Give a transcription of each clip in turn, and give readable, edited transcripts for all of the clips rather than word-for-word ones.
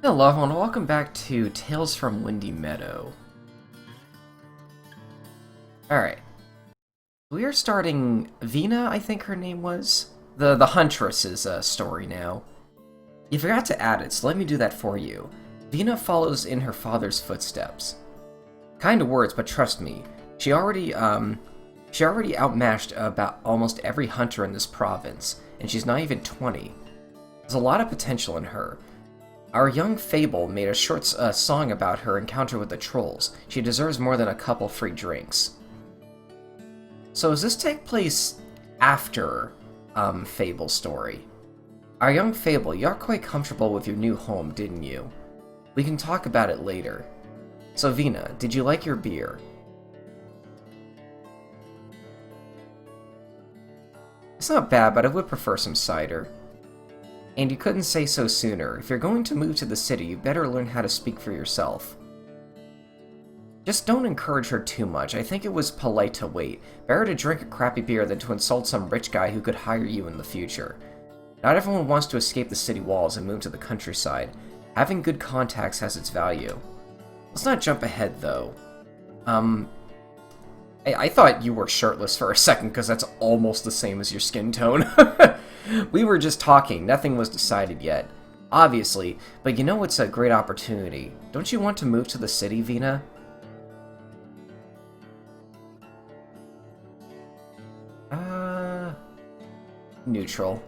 Hello everyone, welcome back to Tales from Windy Meadow. Alright. We are starting Vina, I think her name was? The Huntress's story now. You forgot to add it, so let me do that for you. Vina follows in her father's footsteps. Kind of words, but trust me, she already outmatched about almost every hunter in this province, and she's not even 20. There's a lot of potential in her. Our young Fable made a short song about her encounter with the trolls. She deserves more than a couple free drinks. So does this take place after Fable's story? Our young Fable, you got quite comfortable with your new home, didn't you? We can talk about it later. So Vina, did you like your beer? It's not bad, but I would prefer some cider. And you couldn't say so sooner. If you're going to move to the city, you better learn how to speak for yourself. Just don't encourage her too much. I think it was polite to wait. Better to drink a crappy beer than to insult some rich guy who could hire you in the future. Not everyone wants to escape the city walls and move to the countryside. Having good contacts has its value. Let's not jump ahead, though. I thought you were shirtless for a second, because that's almost the same as your skin tone. We were just talking, nothing was decided yet. Obviously, but you know it's a great opportunity. Don't you want to move to the city, Vina? Neutral.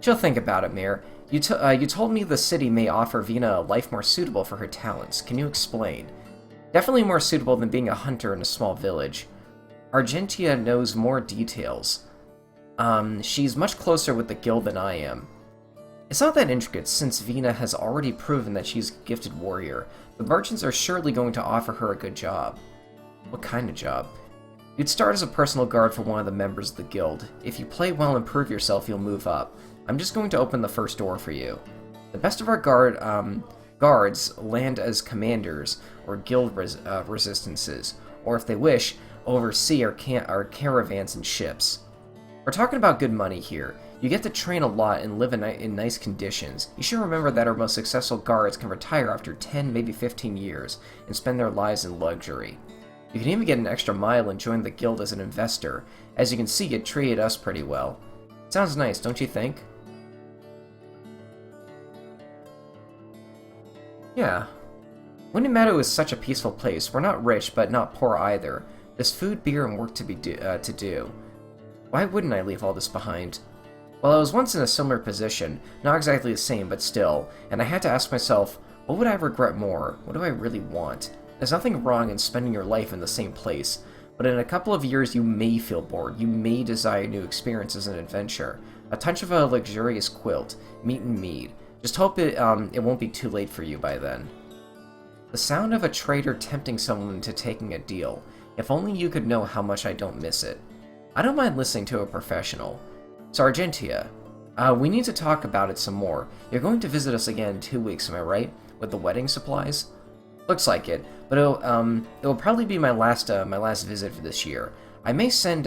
She'll think about it, Mayor. You told me the city may offer Vina a life more suitable for her talents. Can you explain? Definitely more suitable than being a hunter in a small village. Argentia knows more details. She's much closer with the guild than I am. It's not that intricate, since Vina has already proven that she's a gifted warrior. The merchants are surely going to offer her a good job. What kind of job? You'd start as a personal guard for one of the members of the guild. If you play well and prove yourself, you'll move up. I'm just going to open the first door for you. The best of our guards land as commanders or guild resistances, or if they wish, oversee our caravans and ships. We're talking about good money here. You get to train a lot and live in nice conditions. You should remember that our most successful guards can retire after 10, maybe 15 years, and spend their lives in luxury. You can even get an extra mile and join the guild as an investor. As you can see, it treated us pretty well. Sounds nice, don't you think? Yeah. Windy Meadow is such a peaceful place. We're not rich, but not poor either. There's food, beer, and work to do. Why wouldn't I leave all this behind? Well, I was once in a similar position, not exactly the same, but still, and I had to ask myself, what would I regret more? What do I really want? There's nothing wrong in spending your life in the same place, but in a couple of years you may feel bored, you may desire new experiences and adventure. A touch of a luxurious quilt, meat and mead. Just hope it won't be too late for you by then. The sound of a trader tempting someone into taking a deal. If only you could know how much I don't miss it. I don't mind listening to a professional. So Argentia, we need to talk about it some more. You're going to visit us again in 2 weeks, am I right? With the wedding supplies? Looks like it, but it'll probably be my last visit for this year. I may send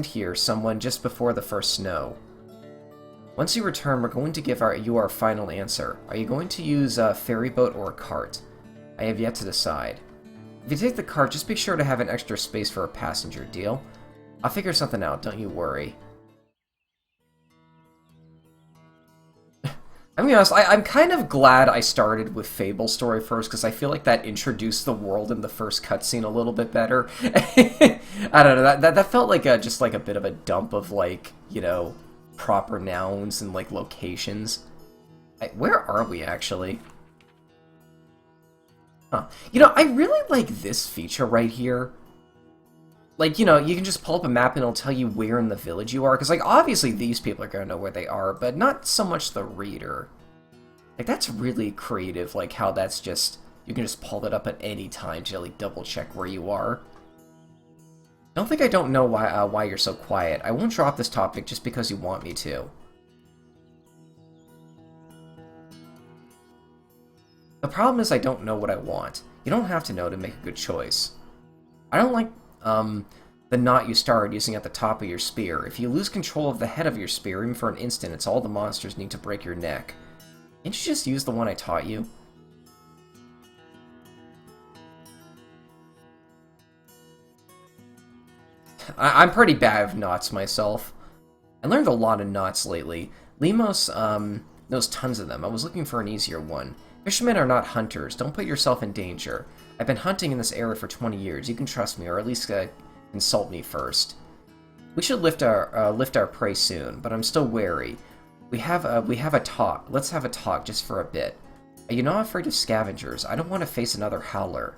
here someone just before the first snow. Once you return, we're going to give you our final answer. Are you going to use a ferry boat or a cart? I have yet to decide. If you take the cart, just be sure to have an extra space for a passenger, deal? I'll figure something out, don't you worry. I'm gonna be honest, I'm kind of glad I started with Fable's story first, because I feel like that introduced the world in the first cutscene a little bit better. I don't know, that felt like just like a bit of a dump of, like, you know, proper nouns and, like, locations. Where are we, actually? Huh. You know, I really like this feature right here. Like, you know, you can just pull up a map and it'll tell you where in the village you are. Because, like, obviously these people are going to know where they are, but not so much the reader. Like, that's really creative, like, how that's just... You can just pull it up at any time to, like, double-check where you are. Don't think I don't know why you're so quiet. I won't drop this topic just because you want me to. The problem is I don't know what I want. You don't have to know to make a good choice. I don't like... the knot you started using at the top of your spear. If you lose control of the head of your spear, even for an instant, it's all the monsters need to break your neck. Can't you just use the one I taught you? I'm pretty bad with knots myself. I learned a lot of knots lately. Limos, knows tons of them. I was looking for an easier one. Fishermen are not hunters. Don't put yourself in danger. I've been hunting in this area for 20 years. You can trust me, or at least consult me first. We should lift our prey soon, but I'm still wary. We have a talk. Let's have a talk just for a bit. Are you not afraid of scavengers? I don't want to face another howler.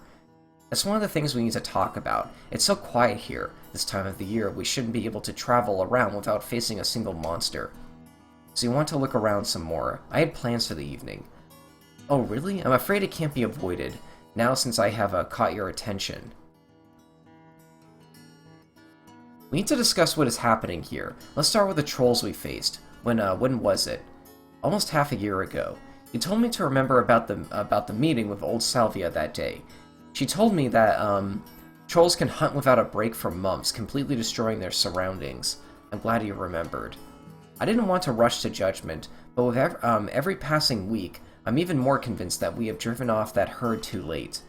That's one of the things we need to talk about. It's so quiet here. This time of the year, we shouldn't be able to travel around without facing a single monster. So you want to look around some more. I had plans for the evening. Oh, really? I'm afraid it can't be avoided, now since I have caught your attention. We need to discuss what is happening here. Let's start with the trolls we faced. When was it? Almost half a year ago. You told me to remember about the meeting with old Salvia that day. She told me that, trolls can hunt without a break for months, completely destroying their surroundings. I'm glad you remembered. I didn't want to rush to judgment, but with every passing week, I'm even more convinced that we have driven off that herd too late.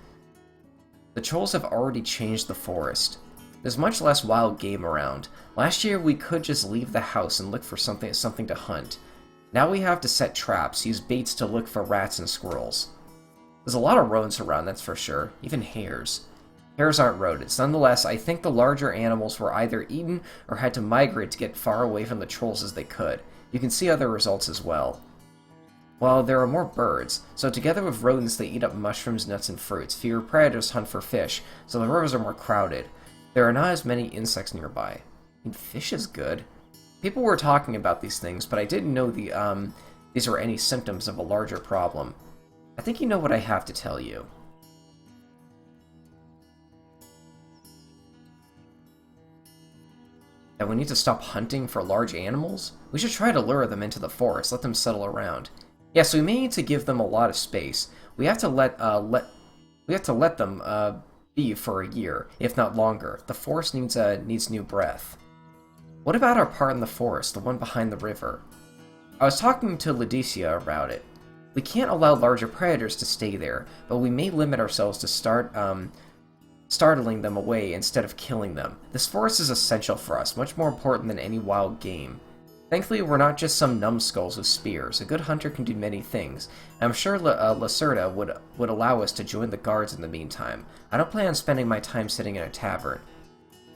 The trolls have already changed the forest. There's much less wild game around. Last year we could just leave the house and look for something to hunt. Now we have to set traps, use baits to look for rats and squirrels. There's a lot of rodents around, that's for sure, even hares. Hares aren't rodents. Nonetheless, I think the larger animals were either eaten or had to migrate to get far away from the trolls as they could. You can see other results as well. Well, there are more birds, so together with rodents they eat up mushrooms, nuts, and fruits. Fewer predators hunt for fish, so the rivers are more crowded. There are not as many insects nearby. I mean, fish is good. People were talking about these things, but I didn't know these were any symptoms of a larger problem. I think you know what I have to tell you. That we need to stop hunting for large animals? We should try to lure them into the forest, let them settle around. Yes, we may need to give them a lot of space. We have to let them be for a year, if not longer. The forest needs new breath. What about our part in the forest, the one behind the river? I was talking to Laetitia about it. We can't allow larger predators to stay there, but we may limit ourselves to startling them away instead of killing them. This forest is essential for us, much more important than any wild game. Thankfully, we're not just some numbskulls with spears. A good hunter can do many things. I'm sure Lacerda would allow us to join the guards in the meantime. I don't plan on spending my time sitting in a tavern,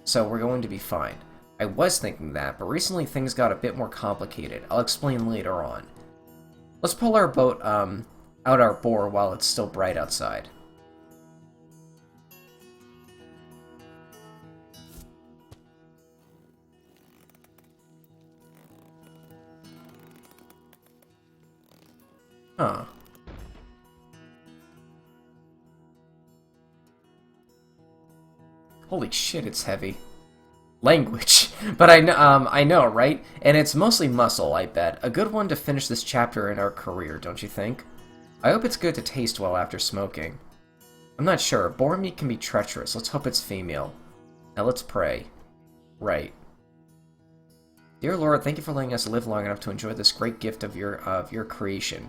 so we're going to be fine. I was thinking that, but recently things got a bit more complicated. I'll explain later on. Let's pull our boat out our bore while it's still bright outside. Huh. Holy shit, it's heavy. Language. But I know, right? And it's mostly muscle, I bet. A good one to finish this chapter in our career, don't you think? I hope it's good to taste well after smoking. I'm not sure. Boar meat can be treacherous. Let's hope it's female. Now let's pray. Right. Dear Lord, thank you for letting us live long enough to enjoy this great gift of your creation.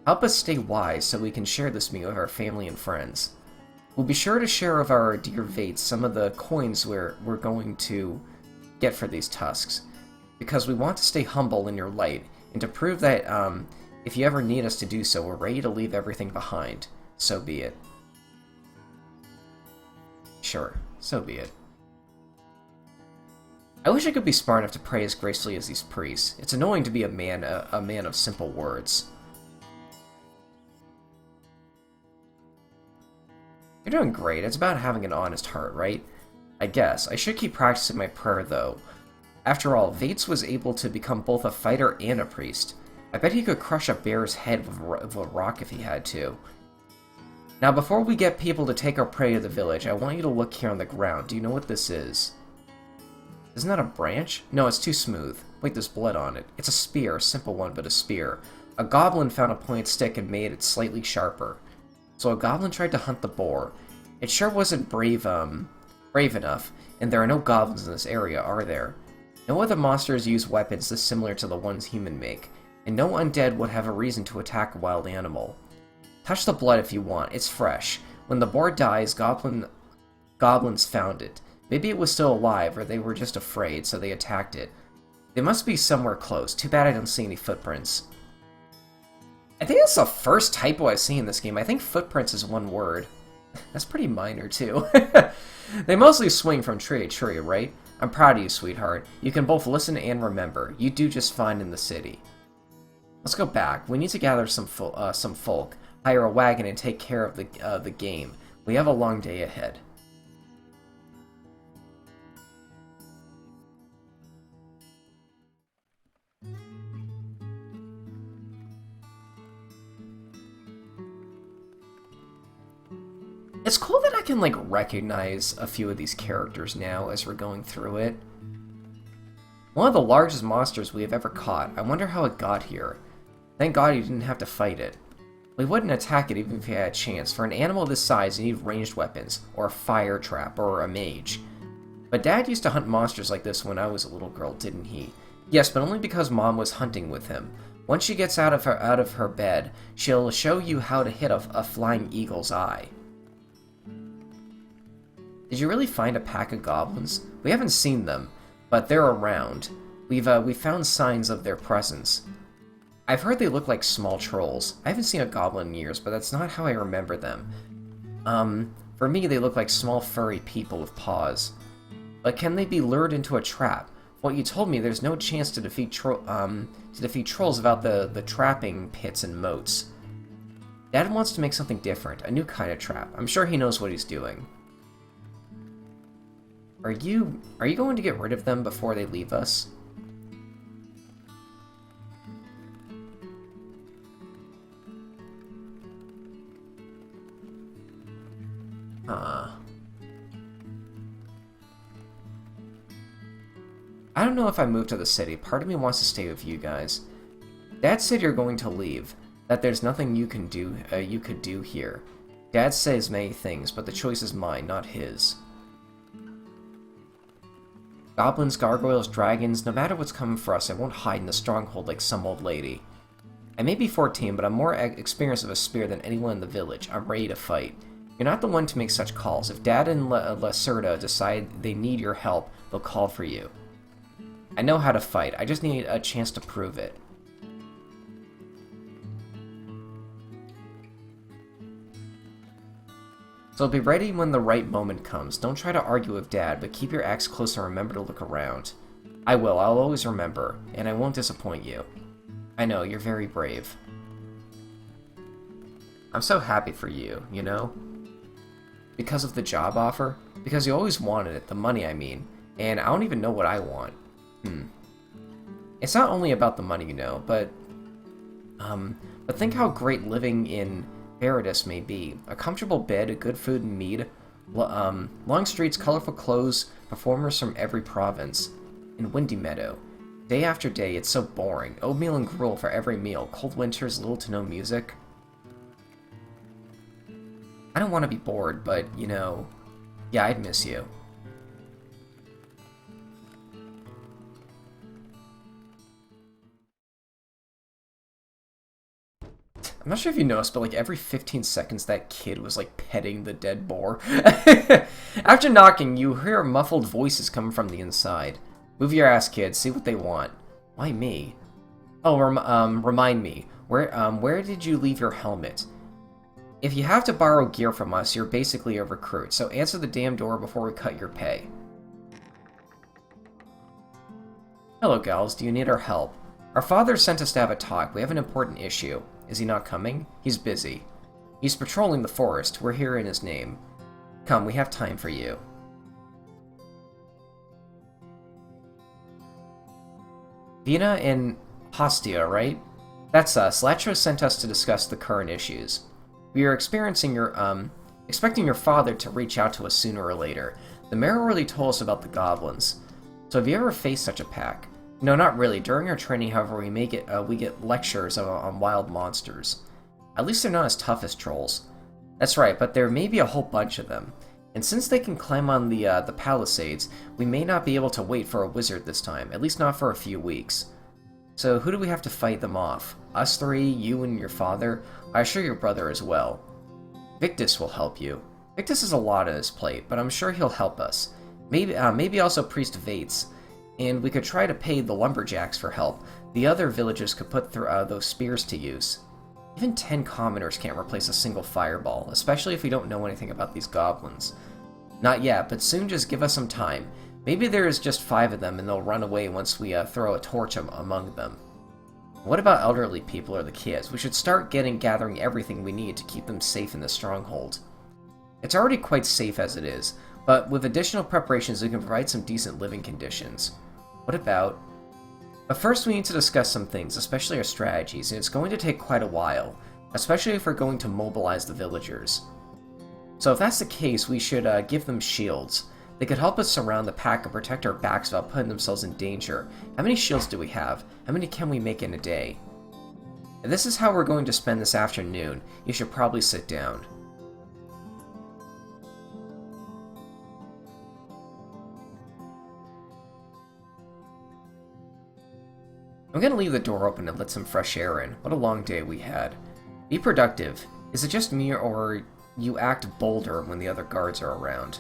Help us stay wise so we can share this meal with our family and friends. We'll be sure to share with our dear Vates some of the coins we're going to get for these tusks, because we want to stay humble in your light, and to prove that if you ever need us to do so, we're ready to leave everything behind. So be it. Sure, so be it. I wish I could be smart enough to pray as gracefully as these priests. It's annoying to be a man of simple words. You're doing great. It's about having an honest heart, right? I guess. I should keep practicing my prayer, though. After all, Vates was able to become both a fighter and a priest. I bet he could crush a bear's head with a rock if he had to. Now, before we get people to take our prey to the village, I want you to look here on the ground. Do you know what this is? Isn't that a branch? No, it's too smooth. Wait, there's blood on it. It's a spear, a simple one, but a spear. A goblin found a pointed stick and made it slightly sharper. So a goblin tried to hunt the boar. It sure wasn't brave enough, and there are no goblins in this area, are there? No other monsters use weapons this similar to the ones humans make, and no undead would have a reason to attack a wild animal. Touch the blood if you want, it's fresh. When the boar dies, goblins found it. Maybe it was still alive, or they were just afraid, so they attacked it. They must be somewhere close. Too bad I don't see any footprints. I think that's the first typo I've seen in this game. I think footprints is one word. That's pretty minor, too. They mostly swing from tree to tree, right? I'm proud of you, sweetheart. You can both listen and remember. You do just fine in the city. Let's go back. We need to gather some folk, hire a wagon, and take care of the game. We have a long day ahead. It's cool that I can, like, recognize a few of these characters now as we're going through it. One of the largest monsters we have ever caught. I wonder how it got here. Thank God you didn't have to fight it. We wouldn't attack it even if we had a chance. For an animal this size, you need ranged weapons, or a fire trap, or a mage. But Dad used to hunt monsters like this when I was a little girl, didn't he? Yes, but only because Mom was hunting with him. Once she gets out of her bed, she'll show you how to hit a flying eagle's eye. Did you really find a pack of goblins? We haven't seen them, but they're around. We've found signs of their presence. I've heard they look like small trolls. I haven't seen a goblin in years, but that's not how I remember them. For me, they look like small furry people with paws. But can they be lured into a trap? What you told me, there's no chance to defeat trolls without the trapping pits and moats. Dad wants to make something different, a new kind of trap. I'm sure he knows what he's doing. Are you going to get rid of them before they leave us? I don't know if I move to the city. Part of me wants to stay with you guys. Dad said you're going to leave. That there's nothing you could do here. Dad says many things, but the choice is mine, not his. Goblins, gargoyles, dragons, no matter what's coming for us, I won't hide in the stronghold like some old lady. I may be 14, but I'm more experienced of a spear than anyone in the village. I'm ready to fight. You're not the one to make such calls. If Dad and Lacerda decide they need your help, they'll call for you. I know how to fight. I just need a chance to prove it. So be ready when the right moment comes. Don't try to argue with Dad, but keep your axe close and remember to look around. I will. I'll always remember, and I won't disappoint you. I know, you're very brave. I'm so happy for you, you know? Because of the job offer? Because you always wanted it, the money I mean, and I don't even know what I want. It's not only about the money, you know, but think how great living in Paradis may be. A comfortable bed, good food and mead, long streets, colorful clothes, performers from every province. In Windy Meadow. Day after day, it's so boring. Oatmeal and gruel for every meal. Cold winters, little to no music. I don't want to be bored, but, you know, yeah, I'd miss you. I'm not sure if you noticed, but like every 15 seconds that kid was like petting the dead boar. After knocking, you hear muffled voices coming from the inside. Move your ass, kid. See what they want. Why me? Oh, remind me. Where did you leave your helmet? If you have to borrow gear from us, you're basically a recruit, so answer the damn door before we cut your pay. Hello, gals. Do you need our help? Our father sent us to have a talk. We have an important issue. Is he not coming? He's busy. He's patrolling the forest. We're here in his name. Come, we have time for you. Vina and Hostia, right? That's us. Latro sent us to discuss the current issues. We are expecting your father to reach out to us sooner or later. The mayor already told us about the goblins. So have you ever faced such a pack? No, not really. During our training, however, we get lectures on wild monsters. At least they're not as tough as trolls. That's right, but there may be a whole bunch of them. And since they can climb on the palisades, we may not be able to wait for a wizard this time, at least not for a few weeks. So who do we have to fight them off? Us three, you and your father? I assure your brother as well. Victus will help you. Victus has a lot on his plate, but I'm sure he'll help us. Maybe also Priest Vates. And we could try to pay the lumberjacks for help. The other villagers could put those spears to use. Even 10 commoners can't replace a single fireball, especially if we don't know anything about these goblins. Not yet, but soon. Just give us some time. Maybe there is just 5 of them and they'll run away once we throw a torch among them. What about elderly people or the kids? We should start gathering everything we need to keep them safe in the stronghold. It's already quite safe as it is, but with additional preparations we can provide some decent living conditions. What about... But first we need to discuss some things, especially our strategies, and it's going to take quite a while, especially if we're going to mobilize the villagers. So if that's the case, we should give them shields. They could help us surround the pack and protect our backs without putting themselves in danger. How many shields do we have? How many can we make in a day? If this is how we're going to spend this afternoon, you should probably sit down. I'm gonna leave the door open and let some fresh air in. What a long day we had. Be productive. Is it just me or you act bolder when the other guards are around?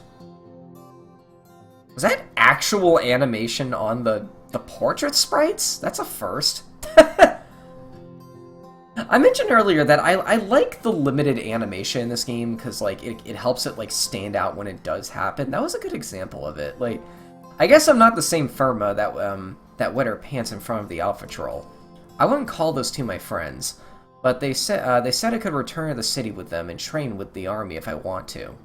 Was that actual animation on the portrait sprites? That's a first. I mentioned earlier that I like the limited animation in this game because like it helps it like stand out when it does happen. That was a good example of it. Like, I guess I'm not the same Firma that wet her pants in front of the Alpha Troll. I wouldn't call those two my friends, but they said I could return to the city with them and train with the army if I want to.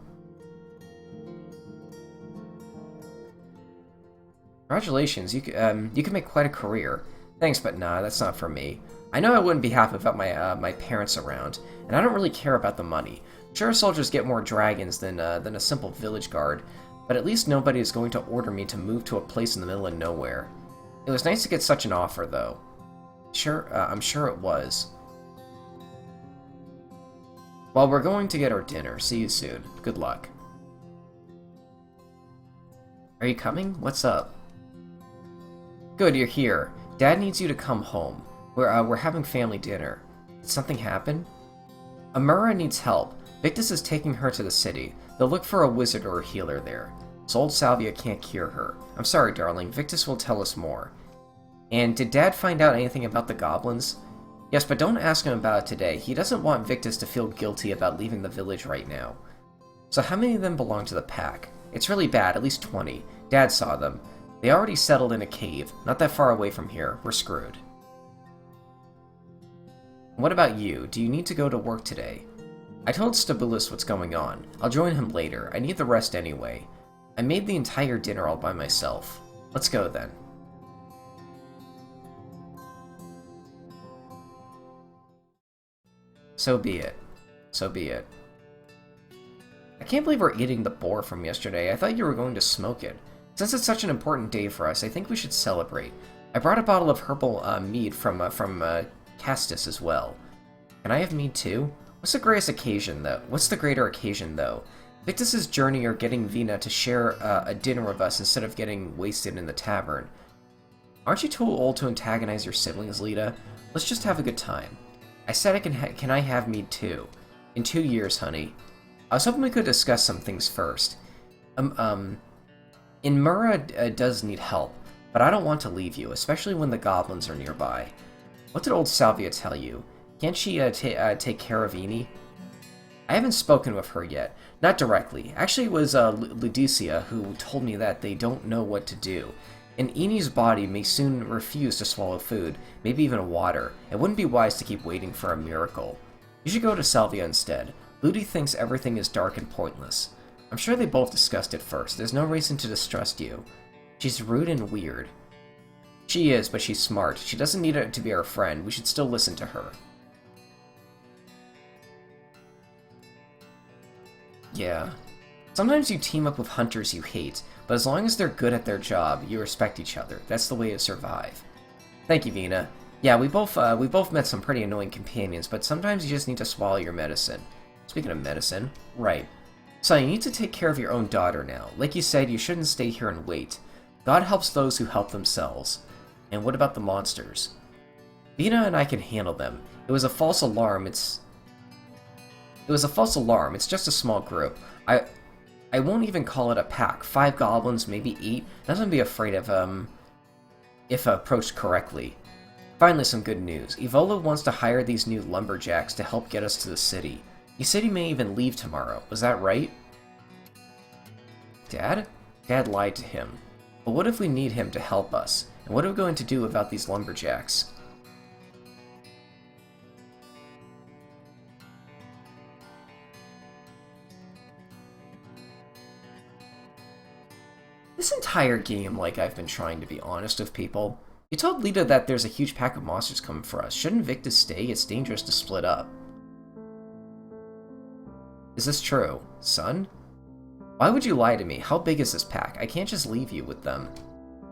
Congratulations, you can make quite a career. Thanks, but nah, that's not for me. I know I wouldn't be happy without my parents around, and I don't really care about the money. Sure, soldiers get more dragons than a simple village guard, but at least nobody is going to order me to move to a place in the middle of nowhere. It was nice to get such an offer, though. Sure, I'm sure it was. Well, we're going to get our dinner. See you soon. Good luck. Are you coming? What's up? Good, you're here. Dad needs you to come home. We're having family dinner. Did something happen? Amura needs help. Victus is taking her to the city. They'll look for a wizard or a healer there. So old Salvia can't cure her. I'm sorry, darling. Victus will tell us more. And did Dad find out anything about the goblins? Yes, but don't ask him about it today. He doesn't want Victus to feel guilty about leaving the village right now. So how many of them belong to the pack? It's really bad, at least 20. Dad saw them. They already settled in a cave, not that far away from here. We're screwed. What about you? Do you need to go to work today? I told Stabulus what's going on. I'll join him later. I need the rest anyway. I made the entire dinner all by myself. Let's go then. So be it. So be it. I can't believe we're eating the boar from yesterday. I thought you were going to smoke it. Since it's such an important day for us, I think we should celebrate. I brought a bottle of herbal mead from Castus as well. Can I have mead too? What's the greatest occasion though? What's the greater occasion though? Victus's journey or getting Vina to share a dinner with us instead of getting wasted in the tavern. Aren't you too old to antagonize your siblings, Lita? Let's just have a good time. I said can I have mead too? In 2 years, honey. I was hoping we could discuss some things first. Inmura does need help, but I don't want to leave you, especially when the goblins are nearby. What did old Salvia tell you? Can't she take care of Eni? I haven't spoken with her yet. Not directly. Actually, it was Ludicia who told me that they don't know what to do. And Eni's body may soon refuse to swallow food, maybe even water. It wouldn't be wise to keep waiting for a miracle. You should go to Salvia instead. Ludi thinks everything is dark and pointless. I'm sure they both discussed it first. There's no reason to distrust you. She's rude and weird. She is, but she's smart. She doesn't need to be our friend. We should still listen to her. Yeah. Sometimes you team up with hunters you hate, but as long as they're good at their job, you respect each other. That's the way to survive. Thank you, Vina. Yeah, we both met some pretty annoying companions, but sometimes you just need to swallow your medicine. Speaking of medicine, right. So you need to take care of your own daughter now. Like you said, you shouldn't stay here and wait. God helps those who help themselves. And what about the monsters? Vina and I can handle them. It was a false alarm. It was a false alarm. It's just a small group. I won't even call it a pack. 5 goblins, maybe 8. Nothing to be afraid of, if approached correctly. Finally, some good news. Evola wants to hire these new lumberjacks to help get us to the city. He said he may even leave tomorrow. Was that right? Dad? Dad lied to him. But what if we need him to help us? And what are we going to do about these lumberjacks? This entire game, like, I've been trying to be honest with people. You told Lita that there's a huge pack of monsters coming for us. Shouldn't Victus stay? It's dangerous to split up. Is this true? Son? Why would you lie to me? How big is this pack? I can't just leave you with them.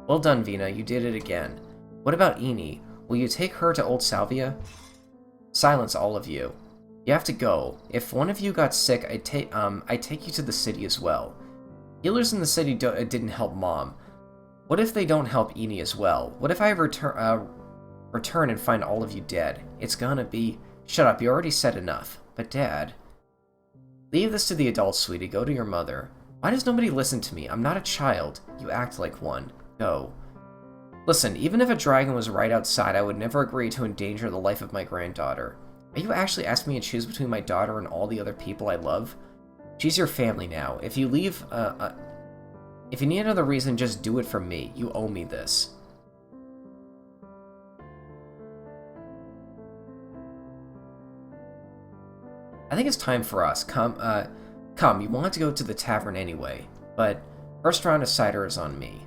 Well done, Vina. You did it again. What about Eni? Will you take her to Old Salvia? Silence, all of you. You have to go. If one of you got sick, I'd take you to the city as well. Healers in the city didn't help Mom. What if they don't help Eni as well? What if I return and find all of you dead? It's gonna be... Shut up, you already said enough. But Dad... Leave this to the adults, sweetie. Go to your mother. Why does nobody listen to me? I'm not a child. You act like one. Go. Listen, even if a dragon was right outside, I would never agree to endanger the life of my granddaughter. Are you actually asking me to choose between my daughter and all the other people I love? She's your family now. If you leave, if you need another reason, just do it for me. You owe me this. I think it's time for us. Come, you want to go to the tavern anyway. But first round of cider is on me.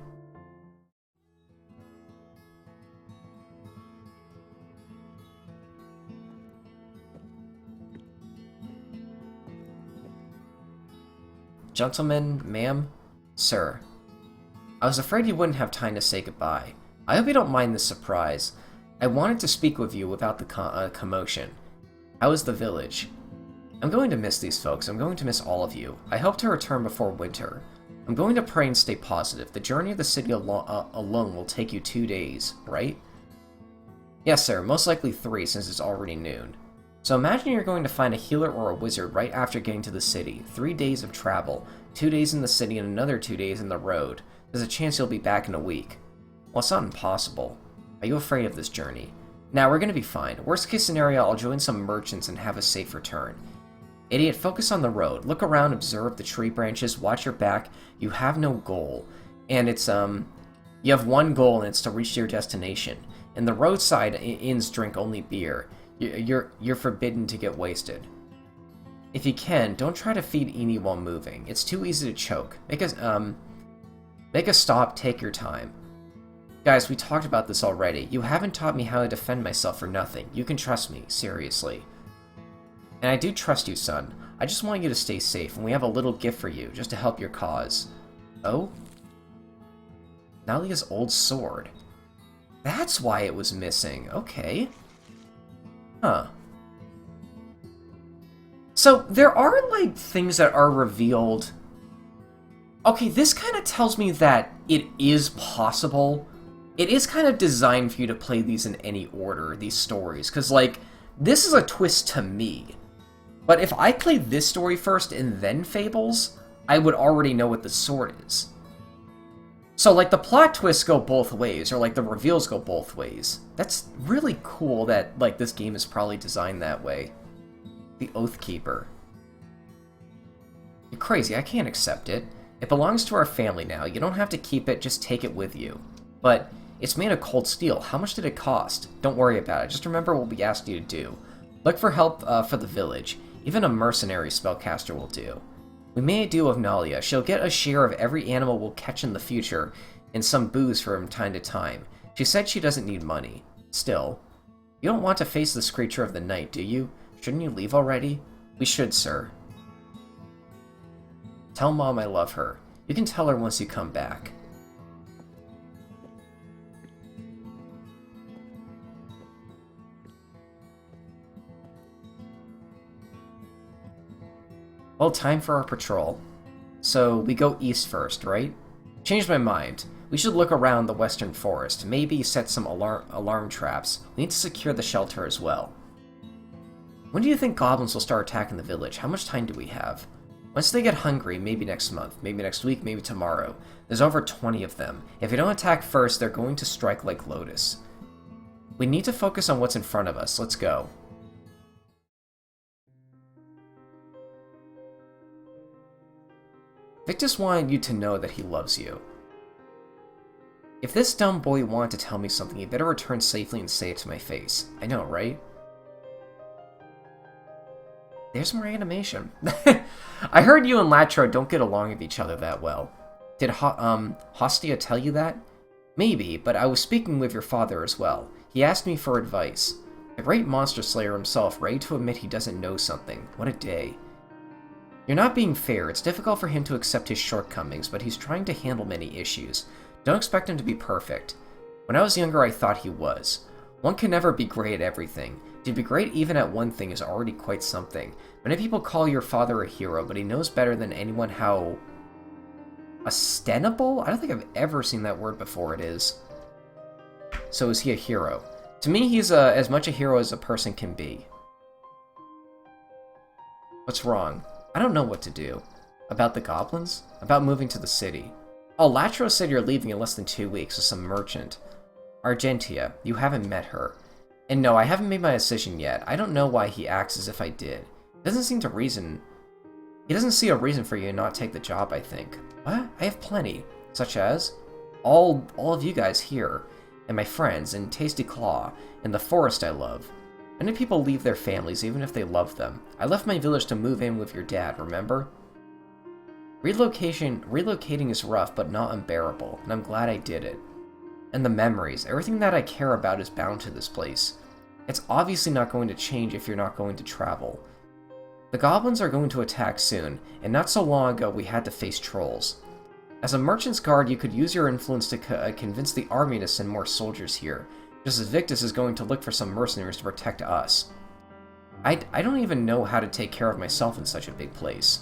Gentlemen, ma'am, sir. I was afraid you wouldn't have time to say goodbye. I hope you don't mind this surprise. I wanted to speak with you without the commotion. How is the village? I'm going to miss these folks. I'm going to miss all of you. I hope to return before winter. I'm going to pray and stay positive. The journey of the city alone will take you 2 days, right? Yes, sir. Most likely 3, since it's already noon. So imagine you're going to find a healer or a wizard right after getting to the city. 3 days of travel. 2 days in the city and another 2 days in the road. There's a chance you'll be back in a week. Well, it's not impossible. Are you afraid of this journey? Now, we're going to be fine. Worst case scenario, I'll join some merchants and have a safe return. Idiot, focus on the road. Look around, observe the tree branches, watch your back. You have no goal. And it's, you have one goal, and it's to reach your destination. And the roadside inns drink only beer. You're forbidden to get wasted. If you can, don't try to feed Eni while moving. It's too easy to choke. Make a stop, take your time. Guys, we talked about this already. You haven't taught me how to defend myself for nothing. You can trust me, seriously. And I do trust you, son. I just want you to stay safe, and we have a little gift for you, just to help your cause. Oh? Nalia's old sword. That's why it was missing. Okay. Huh. So, there are, like, things that are revealed. Okay, this kind of tells me that it is possible. It is kind of designed for you to play these in any order, these stories. Because, like, this is a twist to me. But if I played this story first and then Fables, I would already know what the sword is. So, like, the plot twists go both ways, or, like, the reveals go both ways. That's really cool that, like, this game is probably designed that way. The Oathkeeper. You're crazy, I can't accept it. It belongs to our family now. You don't have to keep it, just take it with you. But it's made of cold steel. How much did it cost? Don't worry about it. Just remember what we asked you to do. Look for help for the village. Even a mercenary spellcaster will do. We made a deal with Nalia. She'll get a share of every animal we'll catch in the future, and some booze from time to time. She said she doesn't need money. Still, you don't want to face this creature of the night, do you? Shouldn't you leave already? We should, sir. Tell Mom I love her. You can tell her once you come back. Well, time for our patrol. So, we go east first, right? Changed my mind. We should look around the western forest, maybe set some alarm traps. We need to secure the shelter as well. When do you think goblins will start attacking the village? How much time do we have? Once they get hungry, maybe next month, maybe next week, maybe tomorrow. There's over 20 of them. If we don't attack first, they're going to strike like Lotus. We need to focus on what's in front of us. Let's go. Victus wanted you to know that he loves you. If this dumb boy wanted to tell me something, he better return safely and say it to my face. I know, right? There's more animation. I heard you and Latro don't get along with each other that well. Did Hostia tell you that? Maybe, but I was speaking with your father as well. He asked me for advice. The great monster slayer himself, ready to admit he doesn't know something. What a day. You're not being fair. It's difficult for him to accept his shortcomings, but he's trying to handle many issues. Don't expect him to be perfect. When I was younger, I thought he was. One can never be great at everything. To be great even at one thing is already quite something. Many people call your father a hero, but he knows better than anyone how... ostensible? I don't think I've ever seen that word before. It is. So is he a hero? To me, he's as much a hero as a person can be. What's wrong? I don't know what to do. About the goblins? About moving to the city. Oh, Latro said you're leaving in less than 2 weeks with some merchant. Argentia, you haven't met her. And no, I haven't made my decision yet. I don't know why he acts as if I did. He doesn't see a reason for you to not take the job, I think. What? I have plenty. Such as? All of you guys here. And my friends, and Tasty Claw, and the forest I love. Many people leave their families even if they love them. I left my village to move in with your dad, remember? Relocating is rough, but not unbearable, and I'm glad I did it. And the memories, everything that I care about is bound to this place. It's obviously not going to change if you're not going to travel. The goblins are going to attack soon, and not so long ago we had to face trolls. As a merchant's guard, you could use your influence to convince the army to send more soldiers here, just as Victus is going to look for some mercenaries to protect us. I don't even know how to take care of myself in such a big place.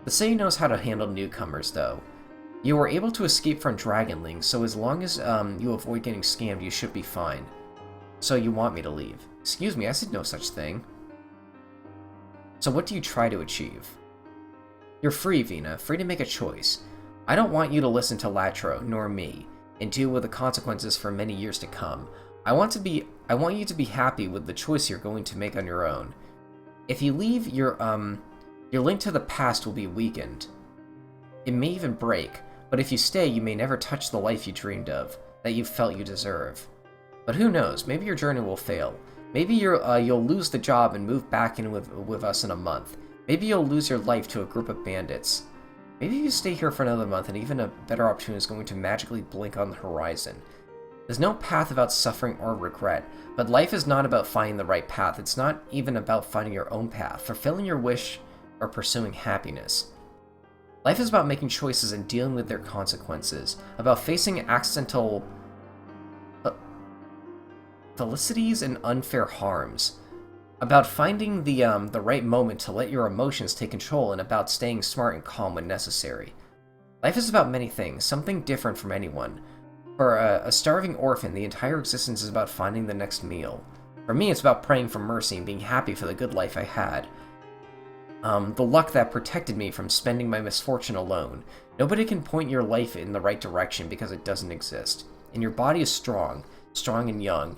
The city knows how to handle newcomers, though. You were able to escape from Dragonling, so as long as you avoid getting scammed, you should be fine. So you want me to leave? Excuse me, I said no such thing. So what do you try to achieve? You're free, Vina, free to make a choice. I don't want you to listen to Latro, nor me, and deal with the consequences for many years to come. I want you to be happy with the choice you're going to make on your own. If you leave, your link to the past will be weakened. It may even break, but if you stay, you may never touch the life you dreamed of, that you felt you deserve. But who knows, maybe your journey will fail. Maybe you'll lose the job and move back in with us in a month. Maybe you'll lose your life to a group of bandits. Maybe you stay here for another month and even a better opportunity is going to magically blink on the horizon. There's no path without suffering or regret, but life is not about finding the right path. It's not even about finding your own path, fulfilling your wish, or pursuing happiness. Life is about making choices and dealing with their consequences, about facing accidental felicities and unfair harms, about finding the right moment to let your emotions take control, and about staying smart and calm when necessary. Life is about many things, something different from anyone. For a starving orphan, the entire existence is about finding the next meal. For me, it's about praying for mercy and being happy for the good life I had. The luck that protected me from spending my misfortune alone. Nobody can point your life in the right direction because it doesn't exist. And your body is strong and young.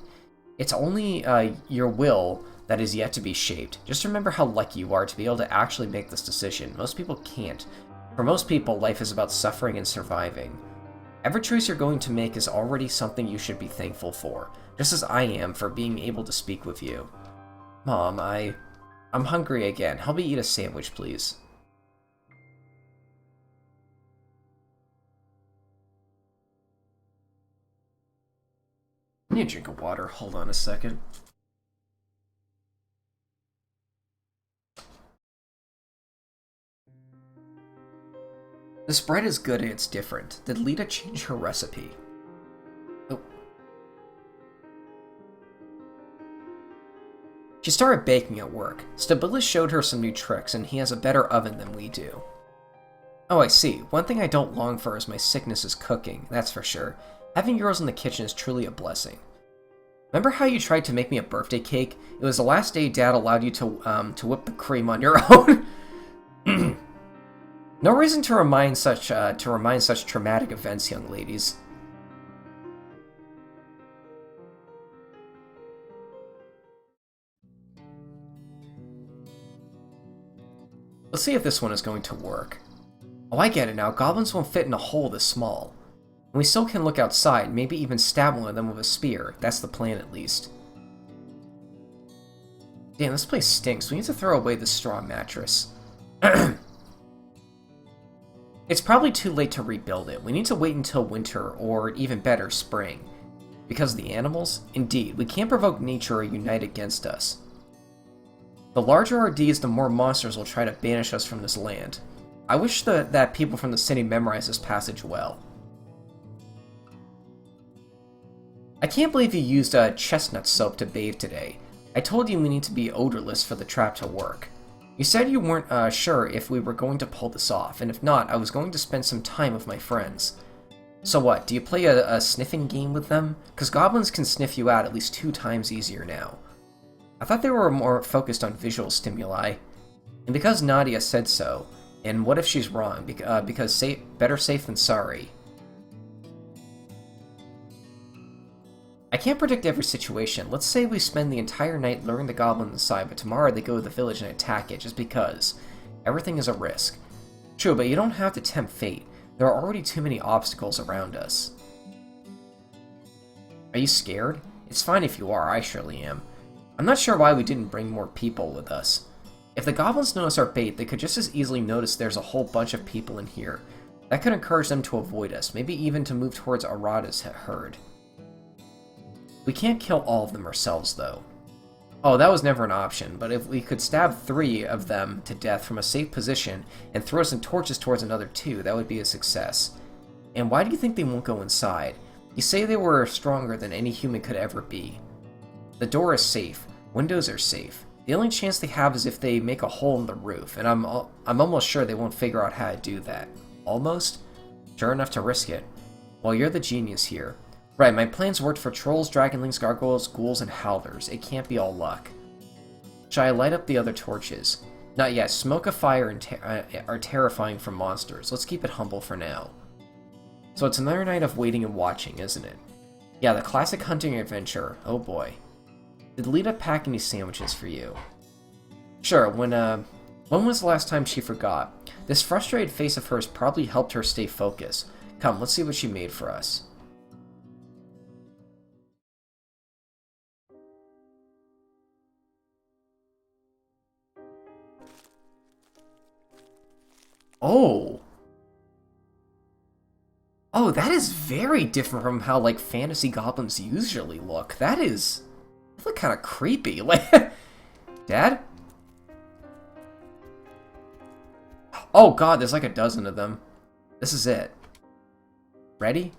It's only your will that is yet to be shaped. Just remember how lucky you are to be able to actually make this decision. Most people can't. For most people, life is about suffering and surviving. Every choice you're going to make is already something you should be thankful for, just as I am for being able to speak with you. Mom, I'm hungry again. Help me eat a sandwich, please. I need a drink of water. Hold on a second. This bread is good and it's different. Did Lita change her recipe? Oh. She started baking at work. Stabilis showed her some new tricks, and he has a better oven than we do. Oh, I see. One thing I don't long for is my sickness is cooking, that's for sure. Having girls in the kitchen is truly a blessing. Remember how you tried to make me a birthday cake? It was the last day Dad allowed you to whip the cream on your own. No reason to remind such traumatic events, young ladies. Let's see if this one is going to work. Oh, I get it now. Goblins won't fit in a hole this small. And we still can look outside, maybe even stab one of them with a spear. That's the plan, at least. Damn, this place stinks. We need to throw away this straw mattress. It's probably too late to rebuild it. We need to wait until winter, or even better, spring. Because of the animals? Indeed, we can't provoke nature or unite against us. The larger our deeds, the more monsters will try to banish us from this land. I wish that people from the city memorize this passage well. I can't believe you used chestnut soap to bathe today. I told you we need to be odorless for the trap to work. You said you weren't sure if we were going to pull this off, and if not, I was going to spend some time with my friends. So what, do you play a sniffing game with them? Because goblins can sniff you out at least 2 times easier now. I thought they were more focused on visual stimuli. And because Nadia said so, and what if she's wrong? Because better safe than sorry. I can't predict every situation. Let's say we spend the entire night luring the goblin inside, but tomorrow they go to the village and attack it just because. Everything is a risk. True, but you don't have to tempt fate. There are already too many obstacles around us. Are you scared? It's fine if you are, I surely am. I'm not sure why we didn't bring more people with us. If the goblins notice our bait, they could just as easily notice there's a whole bunch of people in here. That could encourage them to avoid us, maybe even to move towards Arata's herd. We can't kill all of them ourselves, though. Oh, that was never an option, but if we could stab 3 of them to death from a safe position and throw some torches towards another 2, that would be a success. And why do you think they won't go inside? You say they were stronger than any human could ever be. The door is safe. Windows are safe. The only chance they have is if they make a hole in the roof, and I'm almost sure they won't figure out how to do that. Almost? Sure enough to risk it. Well, you're the genius here. Right, my plans worked for trolls, dragonlings, gargoyles, ghouls, and howlers. It can't be all luck. Shall I light up the other torches? Not yet. Smoke of fire are terrifying for monsters. Let's keep it humble for now. So it's another night of waiting and watching, isn't it? Yeah, the classic hunting adventure. Oh boy. Did Lita pack any sandwiches for you? Sure, when was the last time she forgot? This frustrated face of hers probably helped her stay focused. Come, let's see what she made for us. Oh! Oh, that is very different from how, like, fantasy goblins usually look. They look kind of creepy. Like, Dad? Oh god, there's like a dozen of them. This is it. Ready?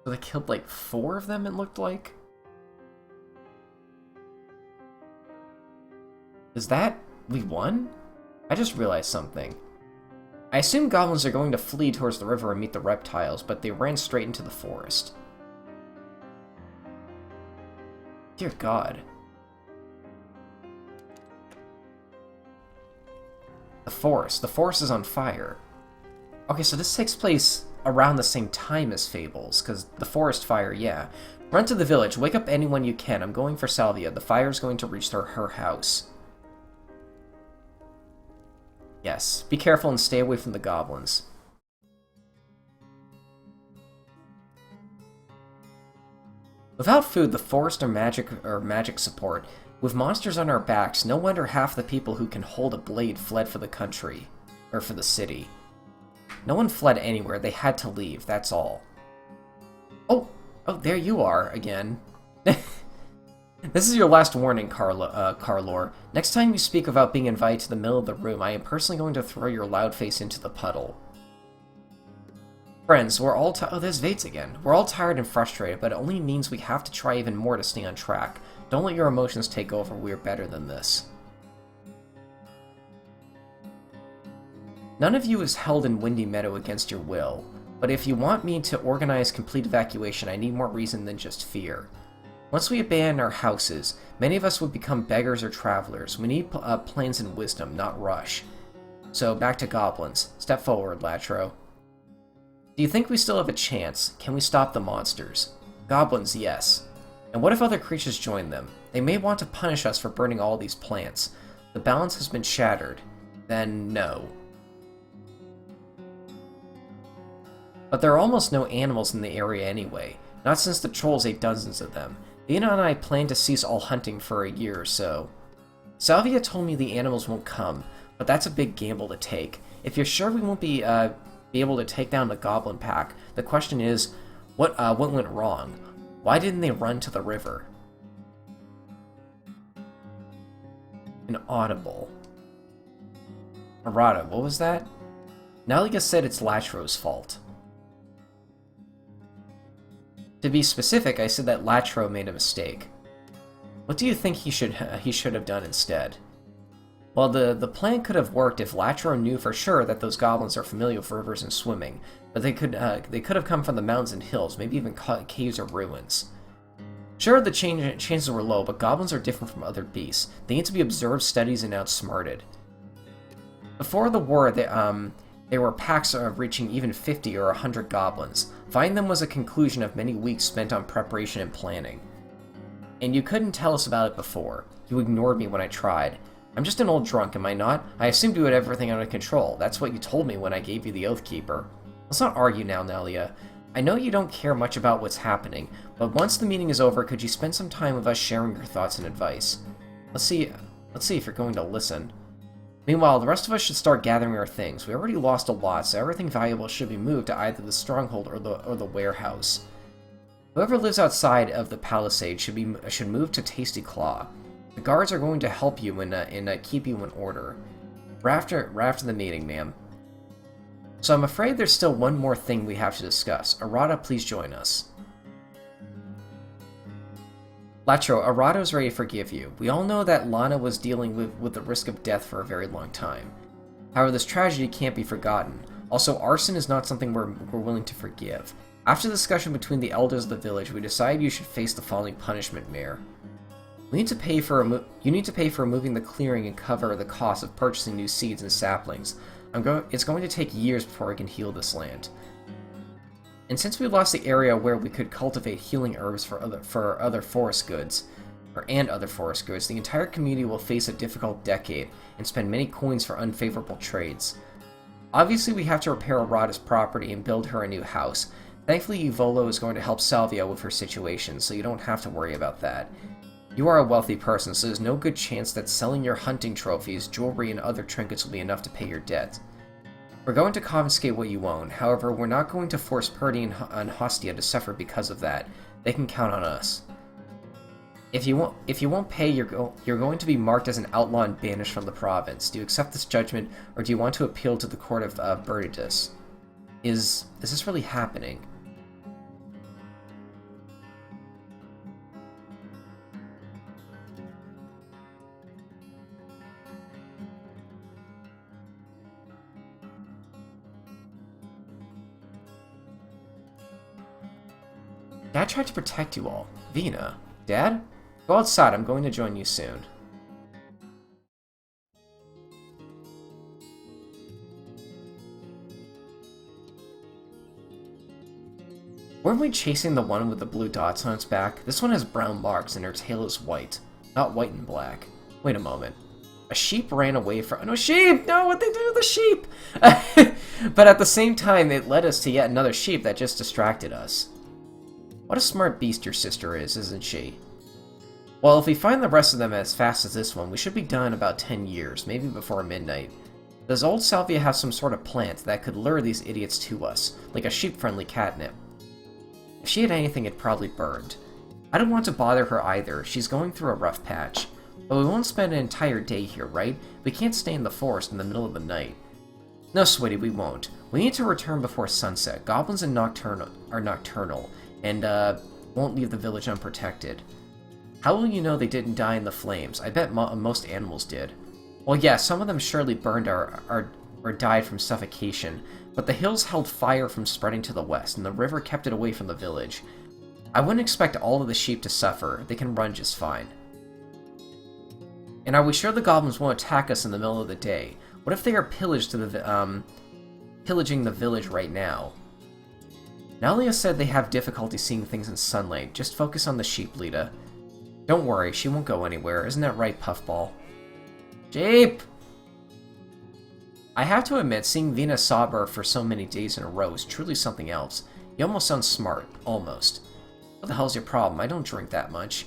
So they killed like 4 of them, it looked like? Is that... we won? I just realized something. I assume goblins are going to flee towards the river and meet the reptiles, but they ran straight into the forest. Dear God. The forest. The forest is on fire. Okay, so this takes place around the same time as Fables, because the forest fire, yeah. Run to the village. Wake up anyone you can. I'm going for Salvia. The fire is going to reach her house. Yes. Be careful and stay away from the goblins. Without food, the forest or magic support. With monsters on our backs, no wonder half the people who can hold a blade fled for the country. Or for the city. No one fled anywhere. They had to leave. That's all. Oh, there you are again. This is your last warning, Carlor. Next time you speak about being invited to the middle of the room, I am personally going to throw your loud face into the puddle. Friends, we're all oh, there's Vates again. We're all tired and frustrated, but it only means we have to try even more to stay on track. Don't let your emotions take over. We're better than this. None of you is held in Windy Meadow against your will, but if you want me to organize complete evacuation, I need more reason than just fear. Once we abandon our houses, many of us would become beggars or travelers. We need plans and wisdom, not rush. So, back to goblins. Step forward, Latro. Do you think we still have a chance? Can we stop the monsters? Goblins, yes. And what if other creatures join them? They may want to punish us for burning all these plants. The balance has been shattered. Then, no. But there are almost no animals in the area anyway. Not since the trolls ate dozens of them. Vina and I plan to cease all hunting for a year or so. Salvia told me the animals won't come, but that's a big gamble to take. If you're sure we won't be able to take down the goblin pack, the question is, what went wrong? Why didn't they run to the river? Inaudible. Arata, what was that? Naliga said it's Latro's fault. To be specific, I said that Latro made a mistake. What do you think he should have done instead? Well, the plan could have worked if Latro knew for sure that those goblins are familiar with rivers and swimming, but they could have come from the mountains and hills, maybe even caves or ruins. Sure, the chances were low, but goblins are different from other beasts. They need to be observed, studied, and outsmarted. Before the war, there were packs reaching even 50 or 100 goblins. Finding them was a conclusion of many weeks spent on preparation and planning. And you couldn't tell us about it before. You ignored me when I tried. I'm just an old drunk, am I not? I assumed you had everything under control. That's what you told me when I gave you the Oathkeeper. Let's not argue now, Nelia. I know you don't care much about what's happening, but once the meeting is over, could you spend some time with us sharing your thoughts and advice? Let's see if you're going to listen. Meanwhile, the rest of us should start gathering our things. We already lost a lot, so everything valuable should be moved to either the stronghold or the warehouse. Whoever lives outside of the palisade should move to Tasty Claw. The guards are going to help you and keep you in order. We're after the meeting, ma'am. So I'm afraid there's still one more thing we have to discuss. Arata, please join us. Latro, Arato's ready to forgive you. We all know that Lana was dealing with the risk of death for a very long time. However, this tragedy can't be forgotten. Also, arson is not something we're willing to forgive. After the discussion between the elders of the village, we decided you should face the following punishment, Mayor. You need to pay for removing the clearing and cover the cost of purchasing new seeds and saplings. It's going to take years before we can heal this land. And since we lost the area where we could cultivate healing herbs for other forest goods, the entire community will face a difficult decade and spend many coins for unfavorable trades. Obviously, we have to repair Arata's property and build her a new house. Thankfully, Ivolo is going to help Salvia with her situation, so you don't have to worry about that. You are a wealthy person, so there's no good chance that selling your hunting trophies, jewelry, and other trinkets will be enough to pay your debt. We're going to confiscate what you own. However, we're not going to force Purdy and Hostia to suffer because of that. They can count on us. If you won't pay, you're going to be marked as an outlaw and banished from the province. Do you accept this judgment, or do you want to appeal to the court of Burdidus? Is this really happening? Dad tried to protect you all. Vina. Dad? Go outside, I'm going to join you soon. Weren't we chasing the one with the blue dots on its back? This one has brown marks and her tail is white. Not white and black. Wait a moment. A sheep ran away from— No, sheep! No, what'd they do to the sheep? But at the same time, it led us to yet another sheep that just distracted us. What a smart beast your sister is, isn't she? Well, if we find the rest of them as fast as this one, we should be done in about 10 years, maybe before midnight. Does old Salvia have some sort of plant that could lure these idiots to us, like a sheep-friendly catnip? If she had anything, it probably burned. I don't want to bother her either. She's going through a rough patch. But we won't spend an entire day here, right? We can't stay in the forest in the middle of the night. No, sweetie, we won't. We need to return before sunset. Goblins are nocturnal, and won't leave the village unprotected. How will you know they didn't die in the flames? I bet most animals did. Well, yeah, some of them surely burned or died from suffocation, but the hills held fire from spreading to the west, and the river kept it away from the village. I wouldn't expect all of the sheep to suffer. They can run just fine. And are we sure the goblins won't attack us in the middle of the day? What if they are pillaging the village right now? Nalia said they have difficulty seeing things in sunlight. Just focus on the sheep, Lita. Don't worry, she won't go anywhere. Isn't that right, Puffball? Sheep! I have to admit, seeing Vina sob her for so many days in a row is truly something else. You almost sound smart. Almost. What the hell's your problem? I don't drink that much.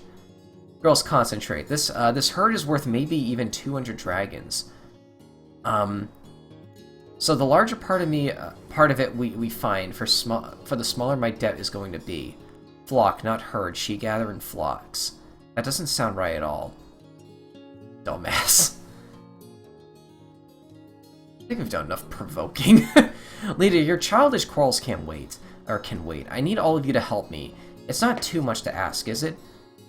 Girls, concentrate. This herd is worth maybe even 200 dragons. So the larger part of it we find, for the smaller my debt is going to be. Flock, not herd. She gather in flocks. That doesn't sound right at all. Dumbass. I think we've done enough provoking. Lita, your childish quarrels can wait. I need all of you to help me. It's not too much to ask, is it?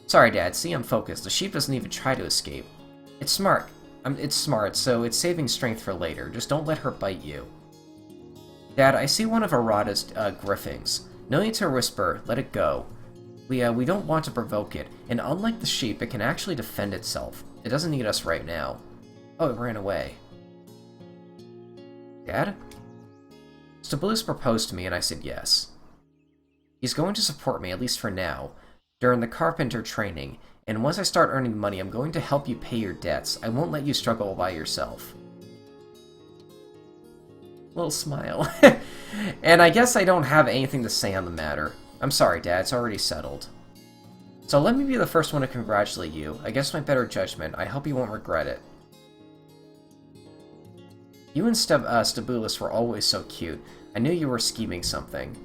Sorry, Dad. See, I'm focused. The sheep doesn't even try to escape. It's smart. It's smart, so it's saving strength for later. Just don't let her bite you. Dad, I see one of Arata's griffings. No need to whisper. Let it go. We don't want to provoke it, and unlike the sheep, it can actually defend itself. It doesn't need us right now. Oh, it ran away. Dad? Stabulus proposed to me, and I said yes. He's going to support me, at least for now, during the carpenter training, and once I start earning money, I'm going to help you pay your debts. I won't let you struggle by yourself. Little smile. And I guess I don't have anything to say on the matter. I'm sorry, Dad, it's already settled. So let me be the first one to congratulate you. Against my better judgment, I hope you won't regret it. You and Stabulus were always so cute. I knew you were scheming something.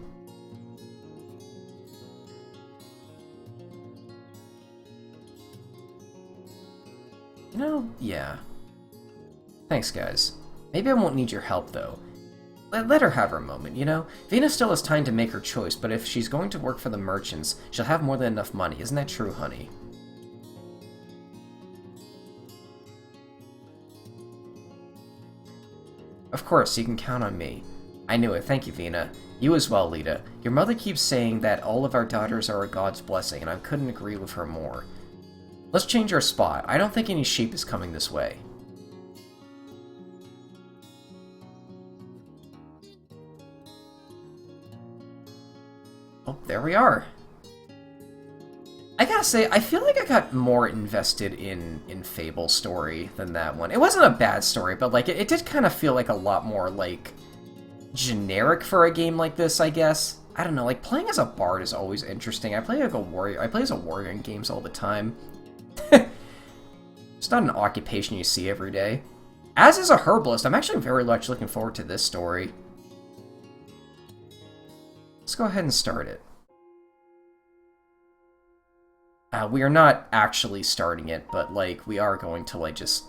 You know, yeah. Thanks, guys. Maybe I won't need your help, though. Let her have her moment, you know? Vina still has time to make her choice, but if she's going to work for the merchants, she'll have more than enough money. Isn't that true, honey? Of course, you can count on me. I knew it. Thank you, Vina. You as well, Lita. Your mother keeps saying that all of our daughters are a god's blessing, and I couldn't agree with her more. Let's change our spot. I don't think any sheep is coming this way. Oh, there we are. I gotta say, I feel like I got more invested in Fable's story than that one. It wasn't a bad story, but like it did kind of feel like a lot more like generic for a game like this, I guess. I don't know, like playing as a bard is always interesting. I play like a warrior. I play as a warrior in games all the time. It's not an occupation you see every day. As is a herbalist, I'm actually very much looking forward to this story. Let's go ahead and start it. We are not actually starting it, but, like, we are going to, like, just...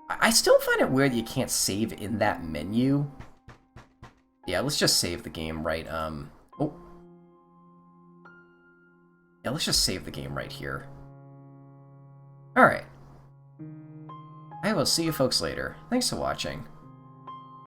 I still find it weird that you can't save in that menu. Yeah, let's just save the game right, oh. Yeah, let's just save the game right here. Alright. I will see you folks later. Thanks for watching.